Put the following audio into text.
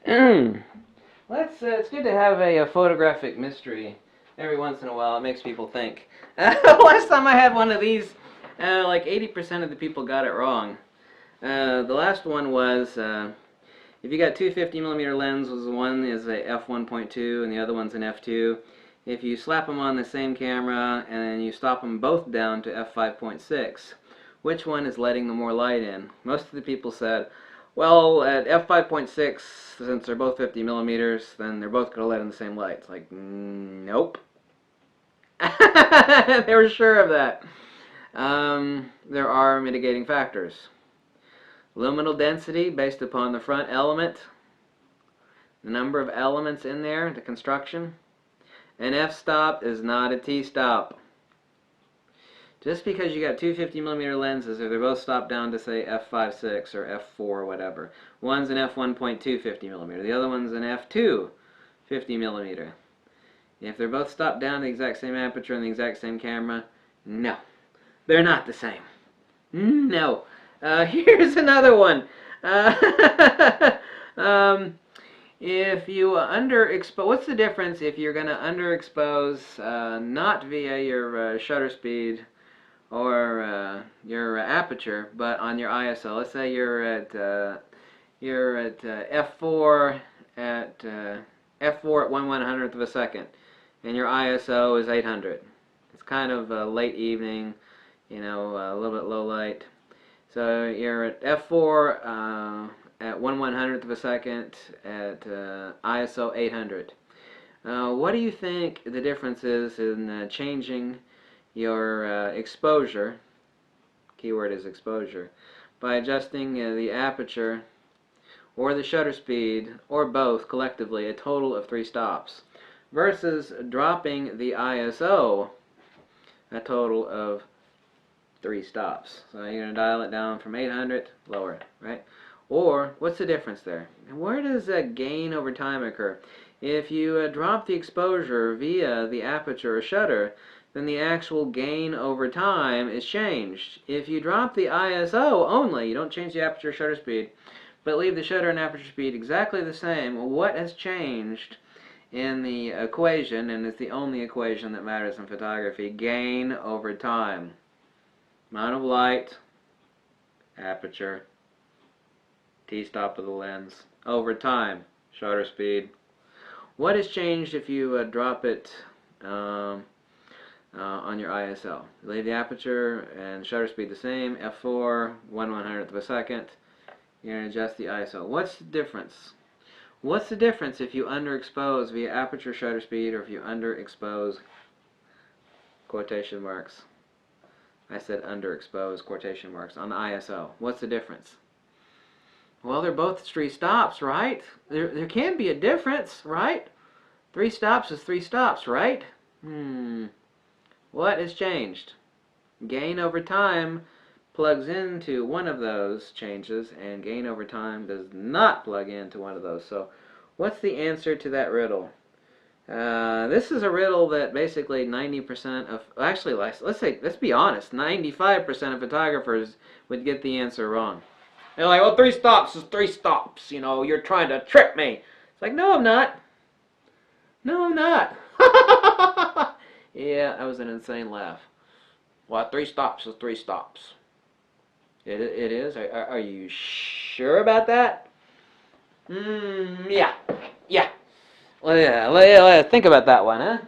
It's good to have a photographic mystery every once in a while. It makes people think. Last time I had one of these, like 80% of the people got it wrong. The last one was if you got two 50mm lenses, one is a f1.2 and the other one's an f2. If you slap them on the same camera and then you stop them both down to f5.6, which one is letting the more light in? Most of the people said, well, at f5.6, since they're both 50mm, then they're both going to let in the same light. It's like, nope. They were sure of that. There are mitigating factors. Luminal density based upon the front element, the number of elements in there, the construction. An f-stop is not a t-stop. Just because you got two 50mm lenses, if they're both stopped down to say f5.6 or f4 or whatever, one's an f1.2 50mm, the other one's an f2 50mm. If they're both stopped down to the exact same aperture and the exact same camera, no, they're not the same. No. Here's another one. If you underexpose, what's the difference if you're going to underexpose not via your shutter speed or your aperture, but on your ISO? Let's say you're at f4 at f4 at 1/100th of a second, and your ISO is 800. It's kind of late evening, you know, a little bit low light. So you're at f4 at 1/100th of a second at ISO 800. What do you think the difference is in changing your exposure, keyword is exposure, by adjusting the aperture or the shutter speed or both collectively, a total of 3 stops, versus dropping the ISO, a total of 3 stops. So you're going to dial it down from 800, lower it, right? Or, what's the difference there? Where does gain over time occur? If you drop the exposure via the aperture or shutter, then the actual gain over time is changed. If you drop the ISO only, you don't change the aperture or shutter speed, but leave the shutter and aperture speed exactly the same, what has changed in the equation, and it's the only equation that matters in photography, gain over time. Amount of light, aperture, t-stop of the lens, over time, shutter speed. What has changed if you drop it on your ISO? Leave the aperture and shutter speed the same, f4, 1/100th of a second. You're going to adjust the ISO. What's the difference? What's the difference if you underexpose via aperture shutter speed or if you underexpose, quotation marks, I said underexpose, quotation marks, on the ISO? What's the difference? Well, they're both 3 stops, right? There can be a difference, right? 3 stops is 3 stops, right? What has changed? Gain over time plugs into one of those changes, and gain over time does not plug into one of those. So what's the answer to that riddle? This is a riddle that basically 90% of, actually, let's be honest, 95% of photographers would get the answer wrong. They're like, well, 3 stops is 3 stops. You know, you're trying to trick me. It's like, no, I'm not. No, I'm not. Yeah, that was an insane laugh. Well, 3 stops is 3 stops. It is? Are you sure about that? Yeah. Yeah. Well, think about that one, huh?